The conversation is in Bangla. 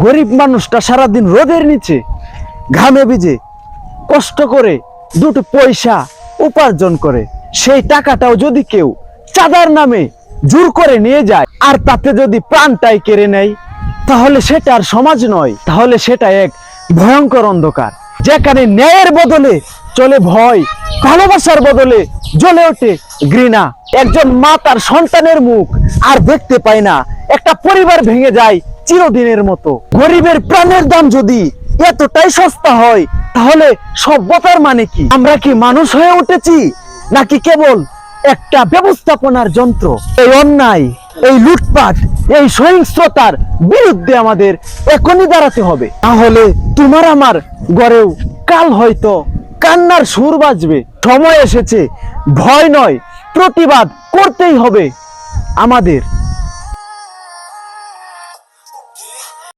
গরিব মানুষটা সারাদিন রোদের নিচে ঘামে ভিজে কষ্ট করে দুটো পয়সা উপার্জন করে, সেই টাকাটাও যদি কেউ চাঁদার নামে জোর করে নিয়ে যায় আর তাতে যদি প্রাণটাই কেড়ে নেয়, তাহলে সেটা আর সমাজ নয়, তাহলে সেটা এক ভয়ঙ্কর অন্ধকার, যেখানে ন্যায়ের বদলে চলে ভয়, ভালোবাসার বদলে জ্বলে ওঠে ঘৃণা। একজন মা তার সন্তানের মুখ আর দেখতে পায় না, একটা পরিবার ভেঙে যায় চিরদিনের মতো। গরিবের প্রাণের দাম যদি এতটাই সস্তা হয়, তাহলে সভ্যতার মানে কি? আমরা কি মানুষ হয়ে উঠেছি নাকি কেবল একটা ব্যবস্থাপনার যন্ত্র? এই অন্যায়, এই লুটপাট, এই সহিংসতার বিরুদ্ধে আমাদের এখনই দাঁড়াতে হবে, তাহলে তোমার আমার গড়েও কাল হয়তো কান্নার সুর বাজবে। সময় এসেছে, ভয় নয়, প্রতিবাদ করতেই হবে আমাদের।